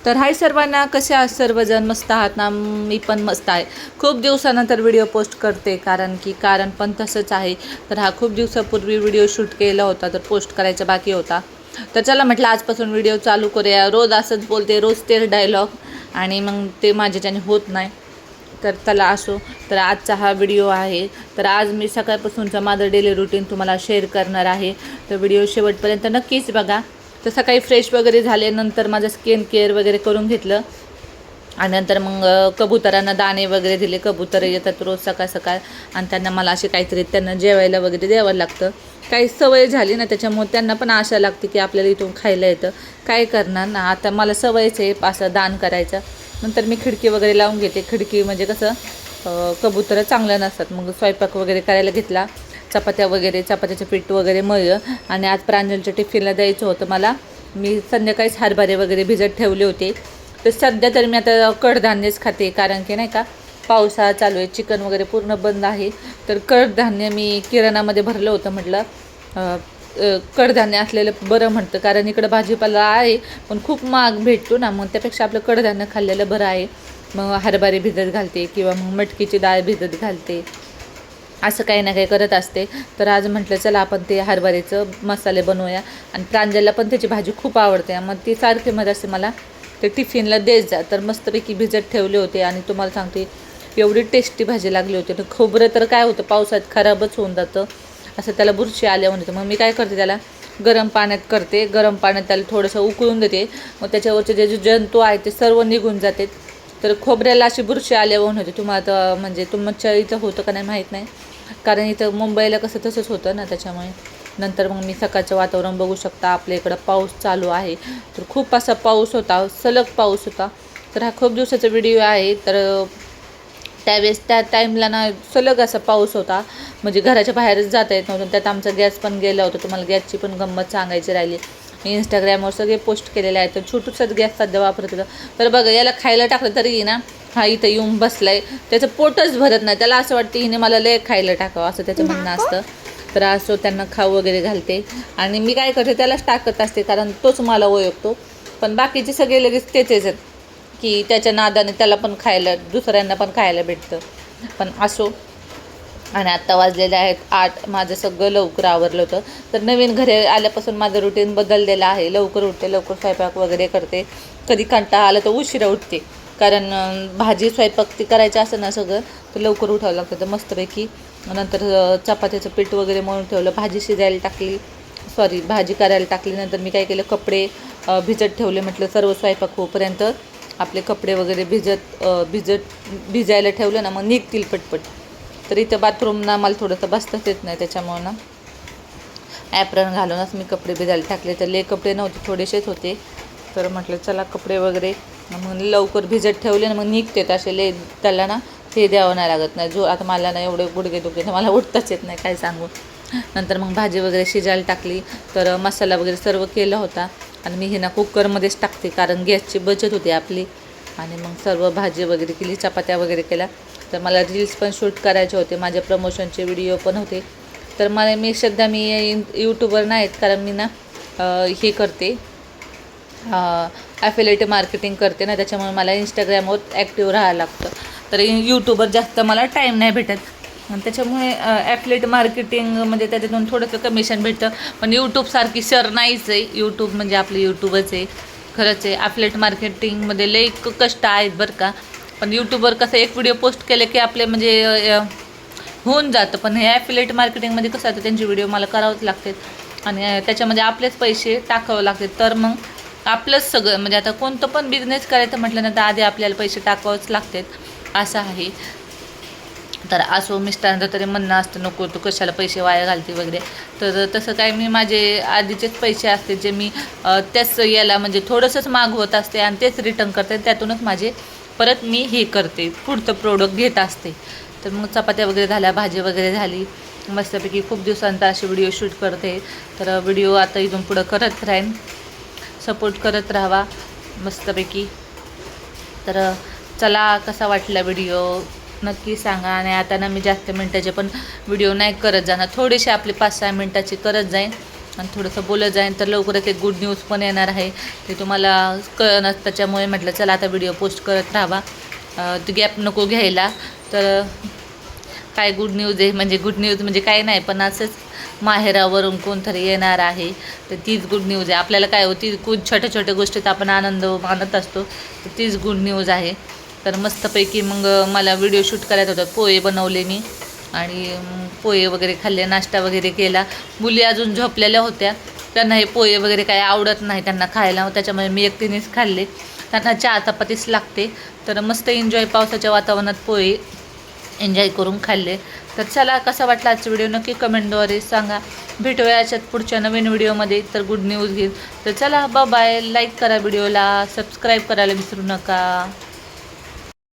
तर हाय सर्वांना, कसे आहात सर्वजण? मस्त आहात ना? मी पण मस्त आहे. खूप दिवसानंतर व्हिडिओ पोस्ट करते, कारण पण तसंच आहे. तर हा खूप दिवसापूर्वी व्हिडिओ शूट केला होता, तर पोस्ट करायचा बाकी होता. तर चला म्हटलं आजपासून व्हिडिओ चालू करूया. रोज असंच बोलते, रोज तेच डायलॉग, आणि मग ते माझ्याच्याने होत नाही. तर चला असो. तर आजचा हा व्हिडिओ आहे. तर आज मी सकाळपासूनचं माझं डेली रुटीन तुम्हाला शेअर करणार आहे. तर व्हिडिओ शेवटपर्यंत नक्कीच बघा. तर सकाळी फ्रेश वगैरे झाल्यानंतर माझं स्किन केअर वगैरे करून घेतलं, आणि नंतर मग कबुतरांना दाणे वगैरे दिले. कबूतर येतात रोज सकाळ सकाळ, आणि त्यांना मला असे काहीतरी त्यांना जेवायला वगैरे द्यावं लागतं. काही सवय झाली ना, त्याच्यामुळे त्यांना पण आशा लागते की आपल्याला इथून खायला येतं. काय करणार ना, आता मला सवयच आहे असं दान करायचं. नंतर मी खिडकी वगैरे लावून घेते. खिडकी म्हणजे कसं कबुतरं चांगलं नसतात. मग स्वयंपाक वगैरे करायला घेतला. चपात्याचं पीठ वगैरे मळलं, आणि आज प्रांजलच्या टिफिनला द्यायचं होतं मला. मी संध्याकाळीच हरभरे वगैरे भिजत ठेवले होते. तर सध्या तर मी आता कडधान्यच खाते, कारण की नाही का पावसाळा चालू आहे, चिकन वगैरे पूर्ण बंद आहे. तर कडधान्य मी किराणामध्ये भरलं होतं. म्हटलं कडधान्य असलेलं बरं म्हणतं, कारण इकडं भाजीपाला आहे पण खूप महाग भेटतो ना, मग त्यापेक्षा आपलं कडधान्य खाल्लेलं बरं आहे. मग हरभरे भिजत घालते, किंवा मग मटकीची डाळ भिजत घालते, असं काही ना काही करत असते. तर आज म्हटलं चला आपण ते हरभऱ्याचं मसाले बनवूया. आणि प्रांजलला पण त्याची भाजी खूप आवडते, मग ती सारखी मध्ये असते मला ते टिफिनला देत जा. तर मस्तपैकी भिजत ठेवले होते, आणि तुम्हाला सांगते एवढी टेस्टी भाजी लागली होती. तर खोबरं तर काय होतं, पावसात खराबच होऊन जातं, असं त्याला बुरशी आल्या म्हणते. मग मी काय करते, त्याला गरम पाण्यात करते. गरम पाण्यात त्याला थोडंसं उकळून देते, मग त्याच्यावरचे जे जंतू आहेत ते सर्व निघून जाते. तर खोबऱ्याला अशी बुरशी आल्यावर होते. तुम्हाला तर म्हणजे तुमच्या इथं होतं का नाही माहीत नाही, कारण इथं मुंबईला कसं तसंच होतं ना, त्याच्यामुळे. नंतर मग मी सकाळचं वातावरण बघू शकता, आपल्या इकडं पाऊस चालू आहे. तर खूप असा पाऊस होता, सलग पाऊस होता. तर हा खूप दिवसाचा व्हिडिओ आहे. तर त्यावेळेस त्या टाईमला ना सलग असा पाऊस होता, म्हणजे घराच्या बाहेरच जाता येत नव्हतं. त्यात आमचा गॅस पण गेला होता. तुम्हाला गॅसची पण गंमत सांगायची राहिली. मी इंस्टाग्रामवर सगळे पोस्ट केलेले आहेत. तर छोटूसाच गॅस सध्या वापरत होतं. तर बघा, याला खायला टाकलं तरी ना हा इथं येऊन बसलाय. त्याचं पोटच भरत नाही. त्याला असं वाटतं हिने मला लय खायला टाकावं, असं त्याचं म्हणणं असतं. तर असं त्यांना खाऊ वगैरे घालते, आणि मी काय करते त्यालाच टाकत असते, कारण तोच मला ओळखतो. पण बाकीचे सगळे लगेच तेच आहेत की त्याच्या नादाने त्याला पण खायला, दुसऱ्यांना पण खायला भेटतं. पण असो. आणि आत्ता वाजलेले आहेत 8. माझं सगळं लवकर आवरलं होतं. तर नवीन घरी आल्यापासून माझं रुटीन बदललेलं आहे. लवकर उठते, लवकर स्वयंपाक वगैरे करते. कधी कंटाळा आला तर उशिरा उठते, कारण भाजी स्वयंपाक ती करायचं असं ना सगळं, तर लवकर उठावं लागतं. तर मस्तपैकी नंतर चपात्याचं पीठ वगैरे मळून ठेवलं. भाजी करायला टाकली. नंतर मी काय केलं, कपडे भिजत ठेवले. म्हटलं सर्व स्वयंपाक होईपर्यंत आपले कपडे वगैरे भिजायला ठेवलं ना, मग निघतील पटपट. तर इथं बाथरूमना मला थोडंसं बसताच येत नाही, त्याच्यामुळं ना ॲप्रन घालूनच मी कपडे भिजायला टाकले. तर कपडे नव्हते, थोडेसेच होते. तर म्हटलं चला कपडे वगैरे मग लवकर भिजत ठेवले ना, मग निघते असे त्याला ना हे द्यावं नाही लागत नाही. आता मला ना एवढे गुडघे दुखले, तर मला उठताच येत नाही, काय सांगू. नंतर मग भाजी वगैरे शिजायला टाकली. तर मसाला वगैरे सर्व केला होता, आणि मी हे ना कुकरमध्येच टाकते, कारण गॅसची बचत होते आपली. आणि मग सर्व भाजी वगैरे केली, चपात्या वगैरे केल्या. तर मला रील्स पण शूट करायचे होते, माझ्या प्रमोशनचे व्हिडिओ पण होते. तर मी सध्या यूट्यूबर नाहीत, कारण मी ना हे करते, ॲफिलिएट मार्केटिंग करते ना, त्याच्यामुळे मला इंस्टाग्रामवर ॲक्टिव्ह राहायला लागतं. तर यूट्यूबवर जास्त मला टाईम नाही भेटत, त्याच्यामुळे ॲफिलिएट मार्केटिंग म्हणजे त्याच्यातून थोडंसं कमिशन भेटतं. पण यूट्यूबसारखी सर नाहीच आहे. यूट्यूब म्हणजे आपलं यूट्यूबच आहे, खरंच आहे. ॲफिलिएट मार्केटिंगमध्ये लई कष्ट आहेत बरं का. पण यूट्यूबवर कसं एक व्हिडिओ पोस्ट केले की आपले म्हणजे होऊन जातं. पण हे ॲफिलिएट मार्केटिंगमध्ये कसं आता त्यांचे व्हिडिओ मला करावंच लागते, आणि त्याच्यामध्ये आपलेच पैसे टाकावे लागतात. तर मग आपलंच सगळं म्हणजे आता कोणतं पण बिझनेस करायचं म्हटलं ना, तर आधी आपल्याला पैसे टाकावंच लागतात, असं आहे. तर असो, मिस्टरांचं तरी म्हणणं असतं नको तू कशाला पैसे वाया घालते वगैरे. तर तसं काय, मी माझे आधीचेच पैसे असते जे मी त्याच याला म्हणजे थोडंसंच मागवत असते, आणि तेच रिटर्न करते. त्यातूनच माझे परत मी हे करते, पुढचं प्रोडक्ट घेत असते. तर मग चपात्या वगैरे झाल्या, भाजी वगैरे झाली मस्तपैकी. खूप दिवसांचा असे व्हिडिओ शूट करते. तर व्हिडिओ आता इथून पुढं करत राहीन, सपोर्ट करत राहावा मस्तपैकी. तर चला, कसा वाटला व्हिडिओ नक्की सांगा. आणि आता ना मी जास्त मिनटाचे पण व्हिडिओ नाही करत जाणार, थोडेसे आपले 5-6 मिनटाचे करत जाईन, आणि थोडंसं बोलत जाईन तर लवकरच एक गुड न्यूज पण येणार आहे, ते तुम्हाला कळणार. त्याच्यामुळे म्हटलं चला आता व्हिडिओ पोस्ट करत राहावा, गॅप नको घ्यायला. तर काय गुड न्यूज आहे, म्हणजे गुड न्यूज म्हणजे काय नाही, पण असंच माहेरावरून कोणतरी येणार आहे, तर तीच गुड न्यूज आहे. आपल्याला काय होती खूप छोट्या छोट्या गोष्टीत आपण आनंद मानत असतो, तर तीच गुड न्यूज आहे. तर मस्तपैकी मग मला व्हिडिओ शूट करायचा होता. पोहे बनवले मी आणि पोहे वगैरे खाल्ले, नाश्ता वगैरे केला. मुली अजून झोपलेल्या होत्या, त्यांना हे पोहे वगैरे काही आवडत नाही त्यांना खायला, त्याच्यामुळे मी एकटीनेच खाल्ले. त्यांना चहा चपातीच लागते. तर मस्त एन्जॉय, पावसाच्या वातावरणात पोहे एन्जॉय करून खाल्ले. तर चला, कसा वाटला आजचा व्हिडिओ नक्की कमेंटद्वारे सांगा. भेटूया याच्यात पुढच्या नवीन व्हिडिओमध्ये, तर गुड न्यूज घेईल. तर चला, बाय. लाईक करा व्हिडिओला, सबस्क्राईब करायला विसरू नका.